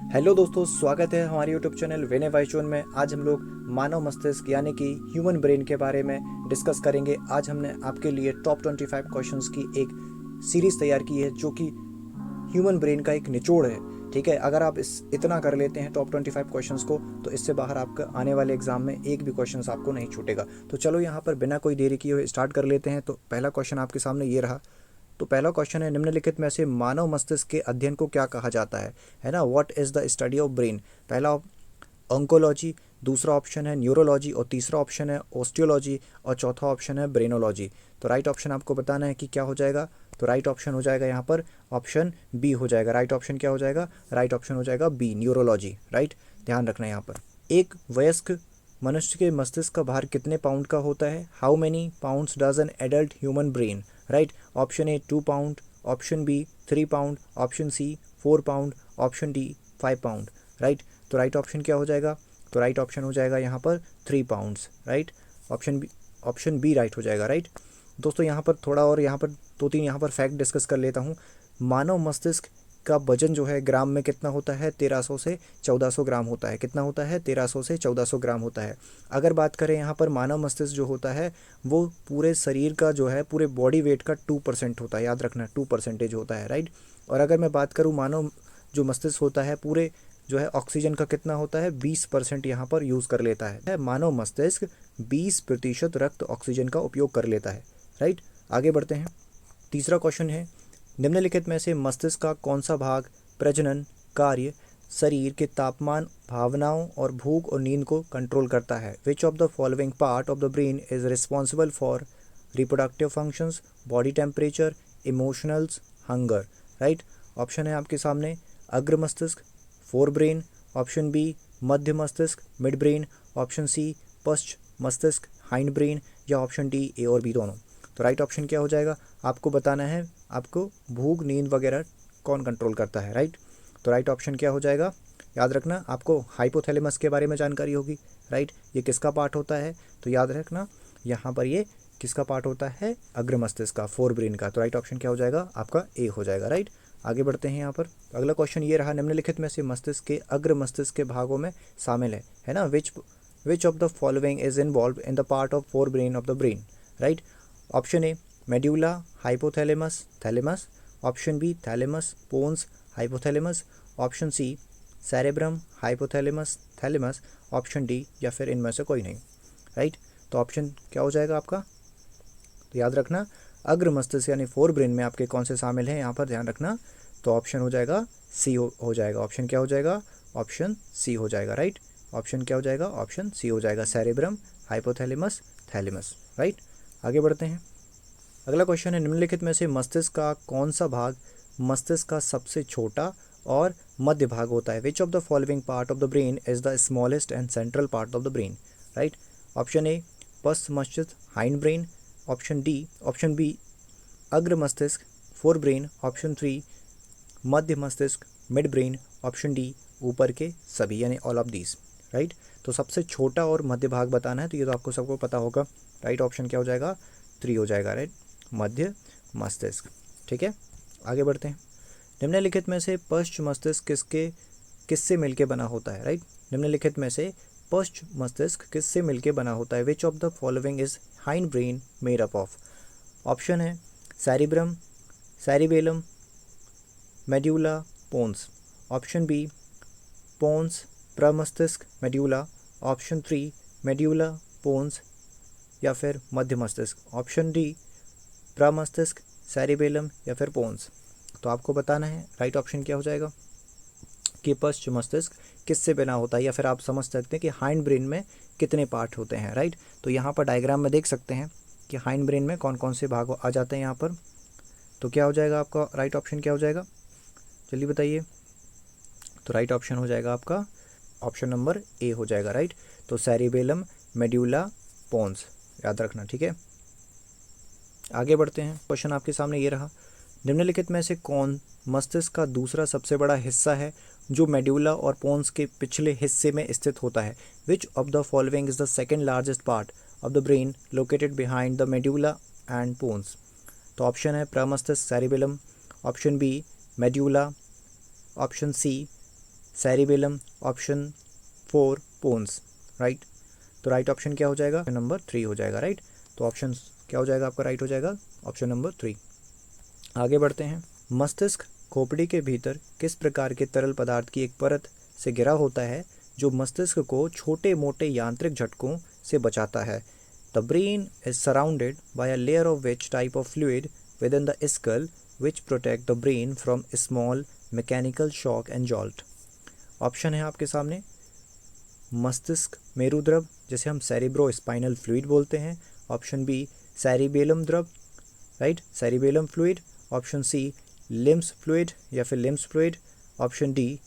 Hello दोस्तों, स्वागत है हमारे यूट्यूब चैनल वेने वाइचोन में। आज हम लोग मानव मस्तिष्क यानी कि ह्यूमन ब्रेन के बारे में डिस्कस करेंगे। आज हमने आपके लिए टॉप 25 क्वेश्चंस की एक सीरीज़ तैयार की है जो कि ह्यूमन ब्रेन का एक निचोड़ है। ठीक है, अगर आप इतना कर लेते हैं टॉप 25 क्वेश्चंस को, तो इससे बाहर आपका आने वाले एग्जाम में एक भी क्वेश्चन आपको नहीं छूटेगा। तो चलो यहाँ पर बिना कोई देरी किए हुए स्टार्ट कर लेते हैं। तो पहला क्वेश्चन आपके सामने ये रहा। तो पहला क्वेश्चन है, निम्नलिखित में से मानव मस्तिष्क के अध्ययन को क्या कहा जाता है ना। What is the study of brain. पहला ऑन्कोलॉजी, दूसरा ऑप्शन है न्यूरोलॉजी, और तीसरा ऑप्शन है ऑस्टियोलॉजी, और चौथा ऑप्शन है ब्रेनोलॉजी। तो राइट ऑप्शन आपको बताना है कि क्या हो जाएगा। तो राइट ऑप्शन हो जाएगा यहाँ पर ऑप्शन बी हो जाएगा। राइट ऑप्शन क्या हो जाएगा, राइट ऑप्शन हो जाएगा बी, न्यूरोलॉजी। राइट, ध्यान रखना यहाँ पर। एक वयस्क मनुष्य के मस्तिष्क का भार कितने पाउंड का होता है। How many pounds does an adult human brain. Right, option A 2 pound, option B 3 pound, option C 4 pound, option D 5 pound. Right, तो राइट ऑप्शन क्या हो जाएगा। तो राइट ऑप्शन हो जाएगा यहाँ पर 3 pounds. Right, option B right हो जाएगा। राइट दोस्तों, यहाँ पर थोड़ा और यहाँ पर 2-3 यहाँ पर फैक्ट डिस्कस कर लेता हूँ। मानव मस्तिष्क का वजन जो है ग्राम में कितना होता है, 1300 से 1400 ग्राम होता है। कितना होता है, 1300 से 1400 ग्राम होता है। अगर बात करें यहाँ पर मानव मस्तिष्क जो होता है वो पूरे शरीर का जो है, पूरे बॉडी वेट का 2% होता है। याद रखना, 2% होता है। राइट, और अगर मैं बात करूँ मानव जो मस्तिष्क होता है पूरे जो है ऑक्सीजन का कितना होता है, 20% यहाँ पर यूज़ कर लेता है। मानव मस्तिष्क 20% रक्त ऑक्सीजन का उपयोग कर लेता है। राइट, आगे बढ़ते हैं। तीसरा क्वेश्चन है, निम्नलिखित में से मस्तिष्क का कौन सा भाग प्रजनन कार्य, शरीर के तापमान, भावनाओं और भूख और नींद को कंट्रोल करता है। Which of the following part of the brain is responsible for reproductive functions, body temperature, emotionals, hunger. Right, option है आपके सामने अग्र मस्तिष्क, फोर ब्रेन, ऑप्शन बी मध्य मस्तिष्क, मिड ब्रेन, ऑप्शन सी पश्च मस्तिष्क, हाइंड ब्रेन, या ऑप्शन डी ए और B दोनों। तो राइट ऑप्शन क्या हो जाएगा, आपको बताना है आपको भूख नींद वगैरह कौन कंट्रोल करता है। राइट, तो राइट ऑप्शन क्या हो जाएगा, याद रखना आपको हाइपोथैलेमस के बारे में जानकारी होगी। राइट, ये किसका पार्ट होता है, तो याद रखना यहाँ पर ये किसका पार्ट होता है, अग्र मस्तिष्क का, फोर ब्रेन का। तो राइट ऑप्शन क्या हो जाएगा, आपका ए हो जाएगा। राइट, आगे बढ़ते हैं यहाँ पर। अगला क्वेश्चन ये रहा, निम्नलिखित में से मस्तिष्क के अग्र मस्तिष्क के भागों में शामिल है ना। Which of the following is involve in the part of fore brain of the brain. Right, option A medulla hypothalamus thalamus, option B thalamus pons hypothalamus, option C cerebrum hypothalamus thalamus, option D या फिर इनमें से कोई नहीं। Right, तो option क्या हो जाएगा आपका, तो याद रखना अग्र मस्तिष्क यानी फोर ब्रेन में आपके कौन से शामिल हैं, यहाँ पर ध्यान रखना। तो ऑप्शन हो जाएगा सी हो जाएगा। ऑप्शन क्या हो जाएगा, ऑप्शन सी हो जाएगा। राइट, ऑप्शन क्या हो जाएगा, ऑप्शन सी हो जाएगा, सेरेब्रम हाइपोथैलेमस थैलेमस। राइट, आगे बढ़ते हैं। अगला क्वेश्चन है, निम्नलिखित में से मस्तिष्क का कौन सा भाग मस्तिष्क का सबसे छोटा और मध्य भाग होता है। Which of the following part of the brain is the smallest and central part of the brain. Right, option A पश्च मस्तिष्क हाइंड ब्रेन, ऑप्शन बी अग्र मस्तिष्क फोर ब्रेन, ऑप्शन 3 मध्य मस्तिष्क मिड ब्रेन, ऑप्शन डी ऊपर के सभी यानी all of these. Right, तो सबसे छोटा और मध्य भाग बताना है, तो ये तो आपको सबको पता होगा। राइट ऑप्शन क्या हो जाएगा, 3 हो जाएगा। राइट, मध्य मस्तिष्क। ठीक है, आगे बढ़ते हैं। निम्नलिखित में से पश्च मस्तिष्क किससे मिलके बना होता है। राइट, निम्नलिखित में से पश्च मस्तिष्क किससे मिलके बना होता है। Which of the following is hind brain made up of. Option है cerebrum, cerebellum, medulla, pons, option B pons प्रमस्तिष्क मेड्यूला, ऑप्शन 3 मेड्यूला पोन्स, या फिर मध्य मस्तिष्क, ऑप्शन डी प्रमस्तिष्क सेरिबेलम या फिर पोन्स। तो आपको बताना है राइट ऑप्शन क्या हो जाएगा कि पश्च मस्तिष्क किससे बना होता है, या फिर आप समझ सकते हैं कि हाइंड ब्रेन में कितने पार्ट होते हैं। राइट, तो यहाँ पर डायग्राम में देख सकते हैं कि हाइंड ब्रेन में कौन कौन से भाग आ जाते हैं यहाँ पर। तो क्या हो जाएगा आपका राइट ऑप्शन क्या हो जाएगा, जल्दी बताइए। तो राइट ऑप्शन हो जाएगा आपका ऑप्शन नंबर ए हो जाएगा। राइट, तो सेरिबेलम मेड्यूला पोन्स, याद रखना। ठीक है, आगे बढ़ते हैं। क्वेश्चन आपके सामने ये रहा, निम्नलिखित में से कौन मस्तिष्क का दूसरा सबसे बड़ा हिस्सा है जो मेड्यूला और पोन्स के पिछले हिस्से में स्थित होता है। Which of the following is the second largest part of the brain located behind the medulla and pons. तो ऑप्शन है प्रमस्तिष्क cerebellum, option B medulla, option C cerebellum, option 4 pons, right. तो राइट ऑप्शन क्या हो जाएगा, number 3 हो जाएगा, right. तो ऑप्शन क्या हो जाएगा आपका, राइट हो जाएगा ऑप्शन नंबर 3। आगे बढ़ते हैं। मस्तिष्क खोपड़ी के भीतर किस प्रकार के तरल पदार्थ की एक परत से घिरा होता है जो मस्तिष्क को छोटे मोटे यांत्रिक झटकों से बचाता है। The brain is surrounded by a layer of which type of fluid with in the skull which protect the brain from small mechanical shock and jolt. Option है आपके सामने, मस्तिष्क मेरुद्रव जिसे हम सेरिब्रो स्पाइनल फ्लूइड बोलते हैं। ऑप्शन बी सेरिबेलम द्रव, right, cerebellum fluid. Option C lymph fluid या फिर lymph fluid. Option D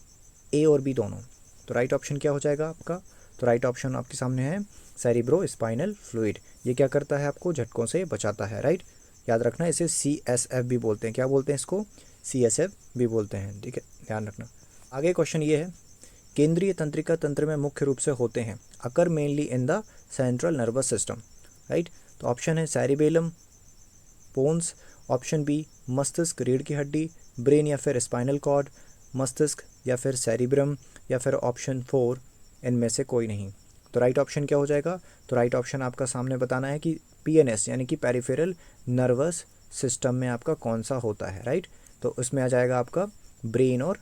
A और बी दोनों। तो राइट ऑप्शन क्या हो जाएगा आपका, तो राइट ऑप्शन आपके सामने है सेरिब्रो स्पाइनल फ्लूइड। ये क्या करता है, आपको झटकों से बचाता है, राइट। याद रखना इसे CSF भी बोलते हैं, क्या बोलते हैं इसको, CSF भी बोलते हैं, ठीक है, ध्यान रखना। आगे क्वेश्चन ये है, केंद्रीय तंत्रिका तंत्र में मुख्य रूप से होते हैं, occur mainly in the central nervous system, right. तो ऑप्शन है सेरिबेलम, पोन्स। ऑप्शन बी मस्तिष्क रीढ़ की हड्डी, ब्रेन या फिर स्पाइनल कॉर्ड, मस्तिष्क या फिर सेरिब्रम, या फिर ऑप्शन 4 इनमें से कोई नहीं। तो राइट ऑप्शन क्या हो जाएगा, तो राइट ऑप्शन आपका सामने बताना है कि PNS यानी कि पेरिफेरल नर्वस सिस्टम में आपका कौन सा होता है, राइट। तो उसमें आ जाएगा आपका ब्रेन और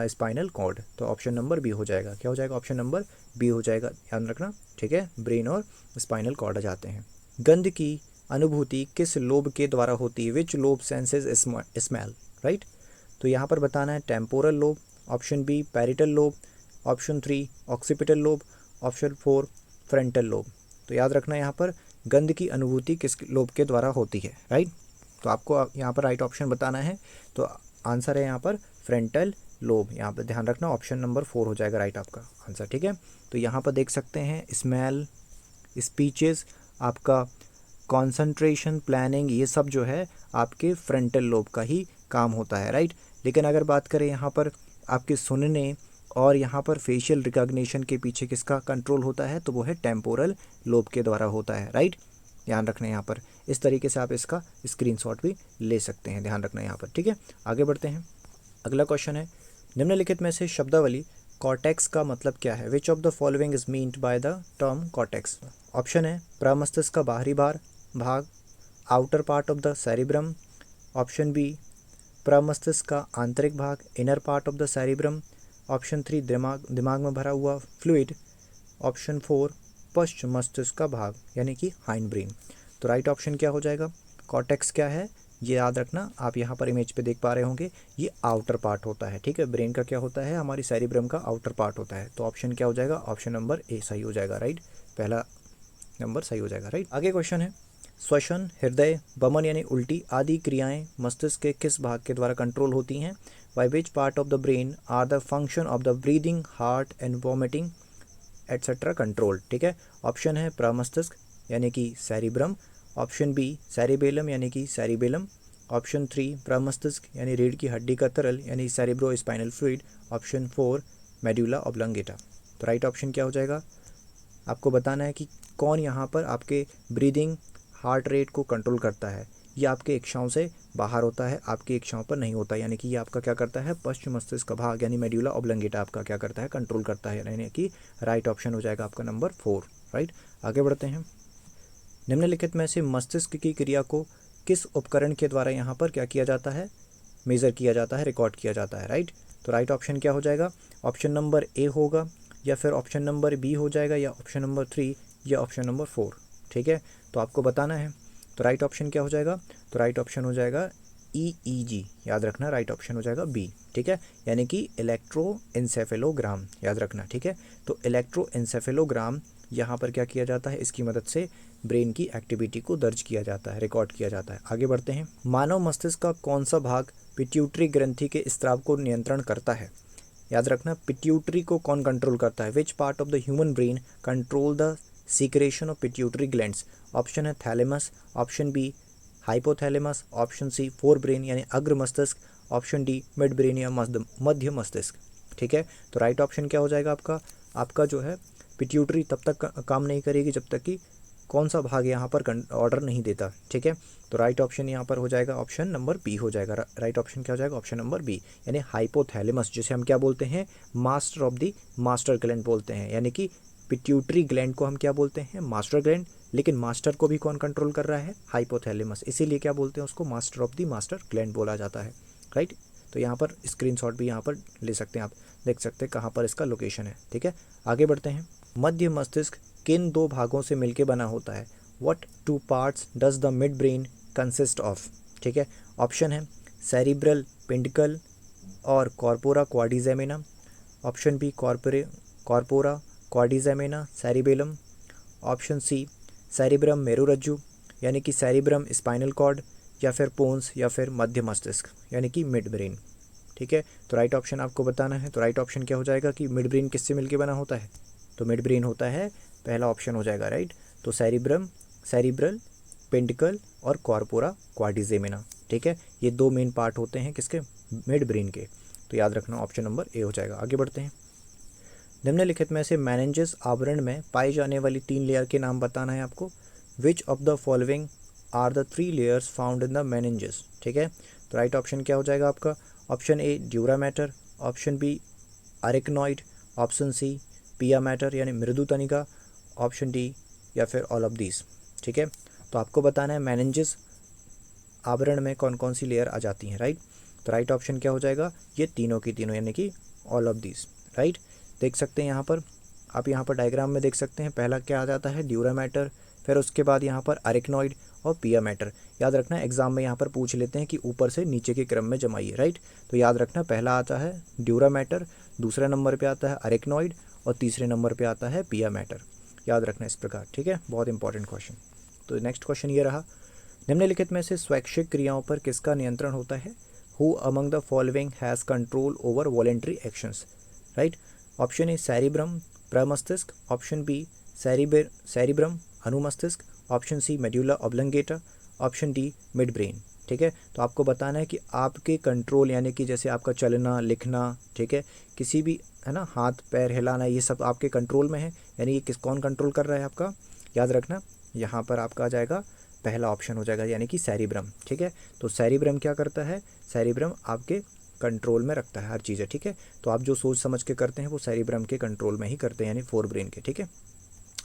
स्पाइनल कॉर्ड। तो ऑप्शन नंबर बी हो जाएगा, क्या हो जाएगा, ऑप्शन नंबर बी हो जाएगा, ध्यान रखना, ठीक है, ब्रेन और स्पाइनल कॉर्ड आ जाते हैं। गंध की अनुभूति किस लोब के द्वारा होती है, which lobe senses smell, right. तो यहाँ पर बताना है temporal lobe, option B parietal lobe, option 3 occipital lobe, option 4 frontal lobe. तो याद रखना यहाँ पर गंध की अनुभूति किस लोब के द्वारा होती है, राइट। तो आपको यहाँ पर राइट ऑप्शन बताना है, तो आंसर है यहाँ पर फ्रंटल लोब। यहाँ पर ध्यान रखना ऑप्शन नंबर 4 हो जाएगा राइट आपका आंसर, ठीक है। तो यहाँ पर देख सकते हैं स्मेल, स्पीचेस, आपका कॉन्सेंट्रेशन, प्लानिंग, ये सब जो है आपके फ्रंटल लोब का ही काम होता है, राइट। लेकिन अगर बात करें यहाँ पर आपके सुनने और यहाँ पर फेशियल रिकॉग्निशन के पीछे किसका कंट्रोल होता है, तो वो है टेम्पोरल लोब के द्वारा होता है, राइट। ध्यान रखना यहाँ पर, इस तरीके से आप इसका स्क्रीनशॉट भी ले सकते हैं, ध्यान रखना यहाँ पर, ठीक है। आगे बढ़ते हैं। अगला क्वेश्चन है, निम्नलिखित में से शब्दावली कॉर्टेक्स का मतलब क्या है, which of the following is meant by the term cortex. Option है प्रमस्तिष्क का बाहरी भाग, outer part of the cerebrum. Option B प्रमस्तिष्क का आंतरिक भाग, inner part of the cerebrum. Option 3 दिमाग में भरा हुआ फ्लूइड। ऑप्शन 4 पश्च मस्तिष्क का भाग यानी कि हाइंड ब्रेन। तो राइट ऑप्शन क्या हो जाएगा, कॉर्टेक्स क्या है ये याद रखना, आप यहाँ पर इमेज पे देख पा रहे होंगे, ये आउटर पार्ट होता है, ठीक है। ब्रेन का क्या होता है, हमारी सेरिब्रम का आउटर पार्ट होता है। तो ऑप्शन क्या हो जाएगा, ऑप्शन नंबर ए सही हो जाएगा, राइट, पहला नंबर सही हो जाएगा, राइट। आगे क्वेश्चन है, श्वसन, हृदय, बमन यानी उल्टी आदि क्रियाएं मस्तिष्क के किस भाग के द्वारा कंट्रोल होती हैं, by which part of the brain are the function of the breathing, heart and vomiting etcetera control, ठीक है। ऑप्शन है प्रमस्तिष्क यानी कि सेरिब्रम। ऑप्शन बी सेरिबेलम यानी कि सेरिबेलम। ऑप्शन 3 प्रमस्तिष्क यानी रीढ़ की हड्डी का तरल यानी cerebro spinal fluid. Option 4 medulla oblongata. तो राइट ऑप्शन क्या हो जाएगा, आपको बताना है कि कौन यहाँ पर आपके ब्रीदिंग, हार्ट रेट को कंट्रोल करता है। ये आपके इच्छाओं से बाहर होता है, आपकी इच्छाओं पर नहीं होता, यानी कि ये आपका क्या करता है, पश्चिम मस्तिष्क का भाग यानी मेडुला ऑब्लंगेटा आपका क्या करता है, कंट्रोल करता है, यानी कि राइट ऑप्शन हो जाएगा आपका नंबर 4, राइट। आगे बढ़ते हैं। निम्नलिखित में से मस्तिष्क की क्रिया को किस उपकरण के द्वारा यहाँ पर क्या किया जाता है, मेज़र किया जाता है, रिकॉर्ड किया जाता है, राइट। तो राइट ऑप्शन क्या हो जाएगा, ऑप्शन नंबर ए होगा, या फिर ऑप्शन नंबर बी हो जाएगा, या ऑप्शन नंबर 3, या ऑप्शन नंबर 4, ठीक है। तो आपको बताना है, तो राइट ऑप्शन क्या हो जाएगा, तो राइट ऑप्शन हो जाएगा EEG, याद रखना राइट ऑप्शन हो जाएगा बी, ठीक है, यानी कि इलेक्ट्रोएन्सेफेलोग्राम, याद रखना, ठीक है। तो इलेक्ट्रोएन्सेफेलोग्राम यहाँ पर क्या किया जाता है, इसकी मदद से ब्रेन की एक्टिविटी को दर्ज किया जाता है, रिकॉर्ड किया जाता है। आगे बढ़ते हैं। मानव मस्तिष्क का कौन सा भाग पिट्यूटरी ग्रंथि के स्राव को नियंत्रण करता है, याद रखना पिट्यूटरी को कौन कंट्रोल करता है, which part of the human brain control the secretion of pituitary glands. Option है thalamus, option B hypothalamus, option C forebrain यानी अग्र मस्तिष्क, ऑप्शन डी मिड ब्रेन या मध्य मस्तिष्क, ठीक है। तो राइट ऑप्शन क्या हो जाएगा आपका, आपका जो है पिट्यूटरी तब तक काम नहीं करेगी जब तक कि कौन सा भाग यहाँ पर ऑर्डर नहीं देता, ठीक है। तो राइट ऑप्शन यहाँ पर हो जाएगा ऑप्शन नंबर बी हो जाएगा। राइट ऑप्शन क्या हो जाएगा, ऑप्शन नंबर बी, यानी हाइपोथैलेमस, जिसे हम क्या बोलते हैं, master of the master gland बोलते हैं, यानी कि पिट्यूटरी ग्लैंड को हम क्या बोलते हैं, मास्टर ग्लैंड, लेकिन मास्टर को भी कौन कंट्रोल कर रहा है, हाइपोथैलेमस, इसीलिए क्या बोलते हैं उसको, master of the master gland बोला जाता है, राइट। तो यहाँ पर स्क्रीनशॉट भी यहाँ पर ले सकते हैं, आप देख सकते हैं कहाँ पर इसका लोकेशन है, ठीक है। आगे बढ़ते हैं। मध्य मस्तिष्क किन दो भागों से मिलकर बना होता है, what two parts does the midbrain consist of, ठीक है। ऑप्शन है सेरिब्रल पिंडिकल और corpora quadrigemina, option B corpora quadrigemina cerebellum, option C cerebrum मेरुरज्जु यानी कि सेरिब्रम स्पाइनल कॉर्ड, या फिर पोन्स, या फिर मध्य मस्तिष्क यानी कि मिड ब्रेन, ठीक है। तो राइट ऑप्शन आपको बताना है। तो राइट ऑप्शन क्या हो जाएगा कि मिड ब्रेन किससे मिलके बना होता है, तो मिड ब्रेन होता है पहला ऑप्शन हो जाएगा, राइट। तो सेरिब्रल पेंटिकल और कॉर्पोरा क्वाड्रिजेमिना, ठीक है, ये दो मेन पार्ट होते हैं किसके, मिड ब्रेन के। तो याद रखना ऑप्शन नंबर ए हो जाएगा। आगे बढ़ते हैं। निम्नलिखित में से मेनिंजेस आवरण में पाई जाने वाली 3 लेयर के नाम बताना है आपको। Which of the following are the 3 layers found in the meninges, ठीक है। तो राइट ऑप्शन क्या हो जाएगा आपका, option A dura mater, option B arachnoid, option C pia mater यानी मृदु तनिका, ऑप्शन डी या फिर ऑल ऑफ दीज, ठीक है। तो आपको बताना है मेनिंजेस आवरण में कौन कौन सी लेयर आ जाती हैं, राइट। तो राइट ऑप्शन क्या हो जाएगा, ये तीनों की तीनों यानी कि ऑल ऑफ दीज, राइट। देख सकते हैं यहाँ पर, आप यहाँ पर डायग्राम में देख सकते हैं, पहला क्या आ जाता है, ड्यूरा मैटर, फिर उसके बाद यहाँ पर अरेक्नॉइड और पिया मैटर। याद रखना एग्जाम में यहाँ पर पूछ लेते हैं कि ऊपर से नीचे के क्रम में जमाइए, राइट। तो याद रखना पहला आता है ड्यूरा मैटर, दूसरे नंबर पे आता है अरेक्नॉइड और तीसरे नंबर पे आता है पिया मैटर। याद रखना इस प्रकार, ठीक है, बहुत इंपॉर्टेंट क्वेश्चन। तो नेक्स्ट क्वेश्चन ये रहा, निम्नलिखित में से स्वैच्छिक क्रियाओं पर किसका नियंत्रण होता है, who among the following has control over voluntary actions, right. Option A cerebrum प्रमस्तिष्क, ऑप्शन बी सेरिब्रम अनुमस्तिष्क, option C medulla oblongata, option D midbrain, ठीक है। तो आपको बताना है कि आपके कंट्रोल यानी कि जैसे आपका चलना लिखना, ठीक है, किसी भी है ना, हाथ पैर हिलाना, ये सब आपके कंट्रोल में है, यानी ये कौन कंट्रोल कर रहा है आपका। याद रखना यहाँ पर आपका आ जाएगा पहला ऑप्शन हो जाएगा यानी कि सेरिब्रम, ठीक है। तो सेरिब्रम क्या करता है, सेरिब्रम आपके कंट्रोल में रखता है हर चीज़ें, ठीक है। तो आप जो सोच समझ के करते हैं वो सेरिब्रम के कंट्रोल में ही करते हैं, यानी फोर ब्रेन के, ठीक है।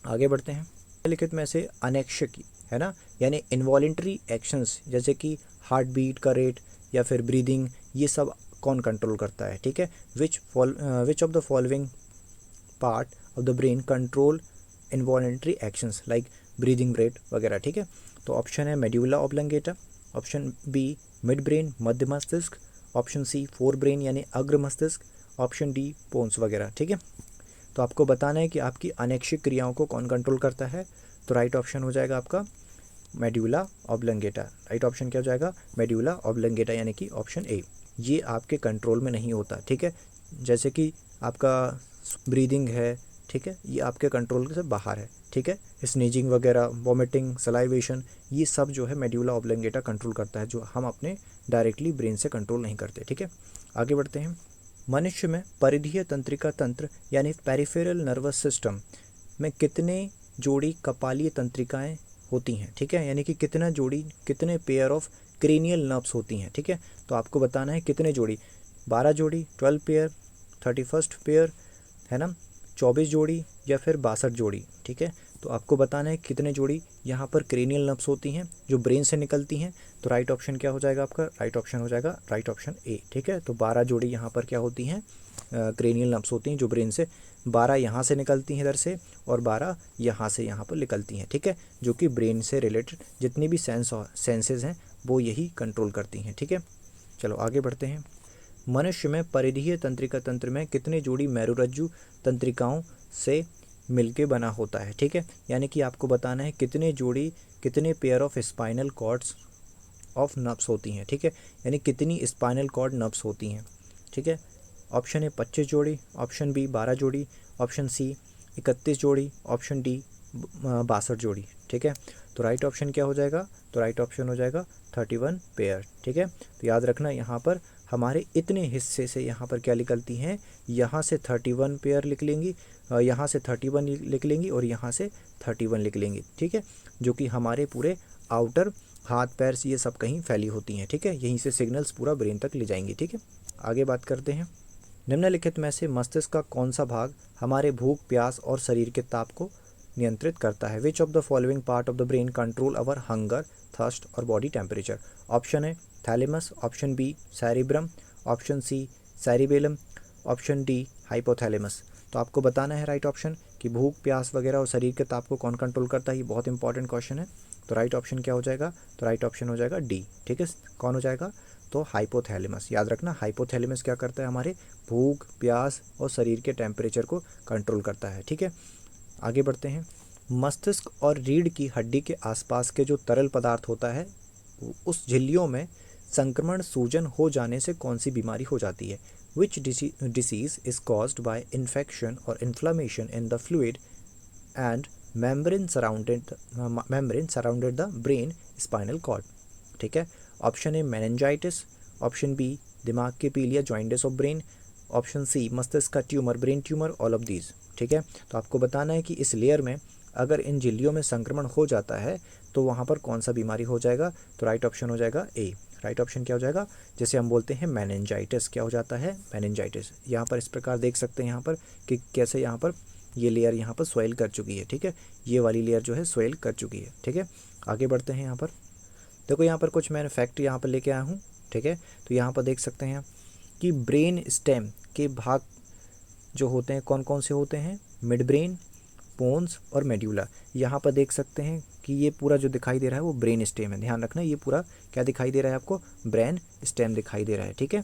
आगे बढ़ते हैं। लिखित में से अनैच्छिक है ना, यानी इनवॉलेंट्री एक्शंस जैसे कि हार्ट बीट का रेट या फिर ब्रीदिंग, ये सब कौन कंट्रोल करता है, ठीक है। Which of the following part of the brain control involuntary actions like breathing rate वगैरह, ठीक है। तो ऑप्शन है medulla oblongata, option B midbrain मध्य मस्तिष्क, ऑप्शन सी फोर ब्रेन यानी अग्र मस्तिष्क, ऑप्शन डी पोन्स वगैरह, ठीक है। तो आपको बताना है कि आपकी अनैच्छिक क्रियाओं को कौन कंट्रोल करता है। तो राइट ऑप्शन हो जाएगा आपका मेड्यूला ऑब्लंगेटा। राइट ऑप्शन क्या हो जाएगा, मेड्यूला ऑब्लंगेटा यानी कि ऑप्शन ए। ये आपके कंट्रोल में नहीं होता, ठीक है। जैसे कि आपका ब्रीदिंग है, ठीक है, ये आपके कंट्रोल से बाहर है, ठीक है। स्नीजिंग वगैरह, वॉमिटिंग, सलाइवेशन, ये सब जो है मेड्यूला ऑब्लंगेटा कंट्रोल करता है, जो हम अपने डायरेक्टली ब्रेन से कंट्रोल नहीं करते, ठीक है। आगे बढ़ते हैं। मनुष्य में परिधीय तंत्रिका तंत्र यानी पेरिफेरल नर्वस सिस्टम में कितने जोड़ी कपालीय तंत्रिकाएं होती हैं, ठीक है, यानी कि कितने पेयर ऑफ क्रेनियल नर्व्स होती हैं, ठीक है। तो आपको बताना है कितने जोड़ी, 12 जोड़ी, 12 पेयर, 31 पेयर है ना, 24 जोड़ी या फिर 62 जोड़ी, ठीक है। तो आपको बताना है कितने जोड़ी यहाँ पर क्रेनियल नर्व्स होती हैं जो ब्रेन से निकलती हैं। तो राइट ऑप्शन क्या हो जाएगा आपका, राइट ऑप्शन हो जाएगा राइट ऑप्शन ए, ठीक है। तो 12 जोड़ी यहाँ पर क्या होती हैं, क्रेनियल नर्व्स होती हैं जो ब्रेन से, 12 यहाँ से निकलती हैं इधर से और 12 यहाँ से यहाँ पर निकलती हैं, ठीक है, जो कि ब्रेन से रिलेटेड जितनी भी सेंसेस हैं वो यही कंट्रोल करती हैं, ठीक है। चलो आगे बढ़ते हैं। मनुष्य में परिधीय तंत्रिका तंत्र में कितने जोड़ी मेरुरज्जु तंत्रिकाओं से मिलके बना होता है, ठीक है, यानी कि आपको बताना है कितने pair of spinal cords of nerves होती हैं, ठीक है, यानी कितनी स्पाइनल कॉर्ड नर्व्स होती हैं, ठीक है। ऑप्शन ए 25 जोड़ी, ऑप्शन बी 12 जोड़ी, ऑप्शन सी 31 जोड़ी, ऑप्शन डी 62 जोड़ी, ठीक है। तो राइट ऑप्शन क्या हो जाएगा, तो राइट ऑप्शन हो जाएगा 31 पेयर, ठीक है। तो याद रखना यहाँ पर हमारे इतने हिस्से से यहाँ पर क्या निकलती हैं, यहाँ से 31 पेयर लिख लेंगी, यहाँ से 31 लिख लेंगी और यहाँ से 31 लिख लेंगी, ठीक है, जो कि हमारे पूरे आउटर हाथ पैर ये सब कहीं फैली होती हैं, ठीक है। यहीं से सिग्नल्स पूरा ब्रेन तक ले जाएंगी, ठीक है। आगे बात करते हैं, निम्नलिखित में से मस्तिष्क का कौन सा भाग हमारे भूख, प्यास और शरीर के ताप को नियंत्रित करता है। Which of the following part of the brain control our hunger, thirst और बॉडी टेम्परेचर। ऑप्शन है thalamus, option B cerebrum, option C cerebellum, option D hypothalamus. तो आपको बताना है राइट ऑप्शन कि भूख, प्यास वगैरह और शरीर के ताप को कौन कंट्रोल करता है। ये बहुत इंपॉर्टेंट क्वेश्चन है। तो राइट ऑप्शन क्या हो जाएगा, तो राइट ऑप्शन हो जाएगा डी, ठीक है। कौन हो जाएगा, तो हाइपोथैलेमस। याद रखना, हाइपोथैलेमस क्या करता है, हमारे भूख, प्यास और शरीर के टेम्परेचर को कंट्रोल करता है, ठीक है। आगे बढ़ते हैं, मस्तिष्क और रीढ़ की हड्डी के आसपास के जो तरल पदार्थ होता है उस झिल्लियों में संक्रमण, सूजन हो जाने से कौन सी बीमारी हो जाती है। Which disease is caused by infection और inflammation in the fluid and membrane surrounded the brain spinal cord, ठीक है। Option A meningitis, option B दिमाग के पील या जॉइंटिस ऑफ ब्रेन, ऑप्शन सी मस्तिष्क का tumour, brain tumour, all of these, ठीक है। तो आपको बताना है कि इस लेयर में अगर इन झिल्लियों में संक्रमण हो जाता है तो वहाँ पर कौन सा बीमारी हो जाएगा। तो राइट ऑप्शन हो जाएगा ए। राइट ऑप्शन क्या हो जाएगा, जैसे हम बोलते हैं मेनिंजाइटिस, क्या हो जाता है, मेनिंजाइटिस। यहाँ पर इस प्रकार देख सकते हैं यहाँ पर कि कैसे यहाँ पर ये लेयर यहाँ पर स्वेल कर चुकी है, ठीक है। ये वाली लेयर जो है स्वेल कर चुकी है, ठीक है। आगे बढ़ते हैं, यहाँ पर देखो, यहाँ पर कुछ मैंने फैक्ट यहाँ पर लेके आया हूँ, ठीक है। तो यहाँ पर देख सकते हैं कि ब्रेन स्टेम के भाग जो होते हैं कौन कौन से होते हैं, मिड ब्रेन, पोन्स और मेड्यूला। यहाँ पर देख सकते हैं कि ये पूरा जो दिखाई दे रहा है वो ब्रेन स्टेम है। ध्यान रखना, ये पूरा क्या दिखाई दे रहा है आपको, ब्रेन स्टेम दिखाई दे रहा है, ठीक है।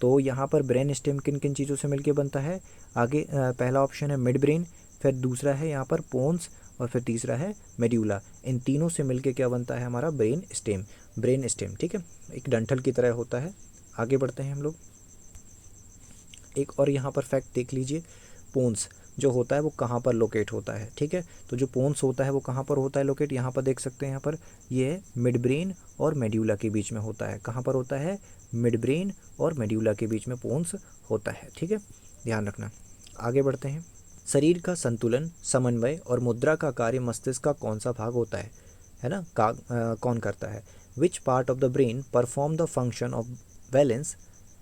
तो यहाँ पर ब्रेन स्टेम किन किन चीज़ों से मिलकर बनता है, आगे पहला ऑप्शन है मिड ब्रेन, फिर दूसरा है यहाँ पर पोन्स और फिर तीसरा है मेड्यूला। इन तीनों से मिलके क्या बनता है हमारा ब्रेन स्टेम, ठीक है। एक डंठल की तरह होता है। आगे बढ़ते हैं हम लोग, एक और यहाँ पर फैक्ट देख लीजिए, पोन्स जो होता है वो कहाँ पर लोकेट होता है, ठीक है। तो जो पोन्स होता है वो कहाँ पर होता है लोकेट, यहाँ पर देख सकते हैं, यहाँ पर ये मिड ब्रेन और मेड्यूला के बीच में होता है। कहाँ पर होता है, मिड ब्रेन और मेड्यूला के बीच में पोन्स होता है, ठीक है, ध्यान रखना। आगे बढ़ते हैं, शरीर का संतुलन, समन्वय और मुद्रा का कार्य मस्तिष्क का कौन सा भाग होता है ना, कौन करता है। Which part of the brain perform the function of balance,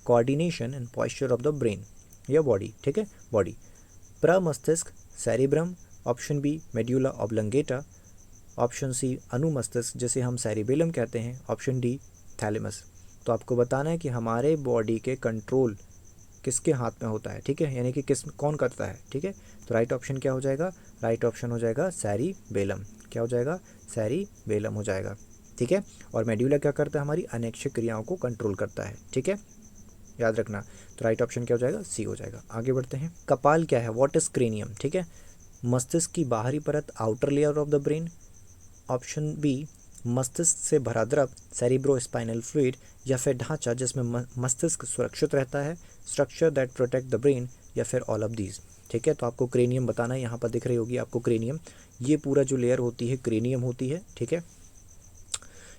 coordination and posture of the brain या बॉडी, ठीक है, बॉडी। प्रमस्तिष्क cerebrum, option B medulla oblongata, option C अनुमस्तिष्क जिसे हम सेरिबेलम कहते हैं, ऑप्शन डी थैलेमस। तो आपको बताना है कि हमारे बॉडी के कंट्रोल किसके हाथ में होता है, ठीक है, यानी कि कौन करता है, ठीक है। तो राइट ऑप्शन क्या हो जाएगा, राइट ऑप्शन हो जाएगा सेरिबेलम। क्या हो जाएगा, सेरिबेलम हो जाएगा, ठीक है। और मेड्यूला क्या करता है, हमारी अनैच्छिक क्रियाओं को कंट्रोल करता है, ठीक है, याद रखना। तो राइट ऑप्शन क्या हो जाएगा, सी हो जाएगा। आगे बढ़ते हैं, कपाल क्या है, व्हाट इज क्रेनियम, ठीक है। मस्तिष्क की बाहरी परत, outer layer of the brain, option B मस्तिष्क से भरा द्रव, सेरिब्रो स्पाइनल फ्लूइड, या फिर ढांचा जिसमें मस्तिष्क सुरक्षित रहता है, structure that protect the brain, या फिर ऑल ऑफ दीज, ठीक है। तो आपको क्रेनियम बताना है, यहाँ पर दिख रही होगी आपको क्रेनियम, ये पूरा जो लेयर होती है क्रेनियम होती है, ठीक है।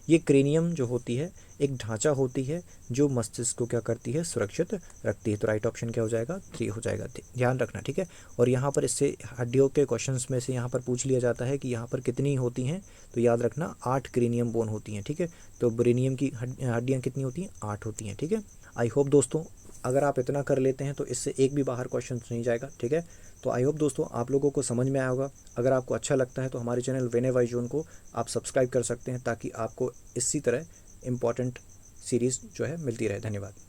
ये क्रेनियम जो होती है एक ढांचा होती है जो मस्तिष्क को क्या करती है, सुरक्षित रखती है। तो राइट ऑप्शन क्या हो जाएगा, 3 हो जाएगा, ध्यान रखना, ठीक है। और यहाँ पर इससे हड्डियों के क्वेश्चंस में से यहाँ पर पूछ लिया जाता है कि यहाँ पर कितनी होती हैं, तो याद रखना 8 क्रेनियम बोन होती हैं, ठीक है। तो ब्रेनियम की हड्डियाँ कितनी होती हैं, 8 होती हैं, ठीक है। आई होप दोस्तों अगर आप इतना कर लेते हैं तो इससे एक भी बाहर क्वेश्चन नहीं जाएगा, ठीक है। तो आई होप दोस्तों आप लोगों को समझ में आया होगा। अगर आपको अच्छा लगता है तो हमारे चैनल वेने वाई जोन को आप सब्सक्राइब कर सकते हैं ताकि आपको इसी तरह इम्पॉर्टेंट सीरीज़ जो है मिलती रहे। धन्यवाद।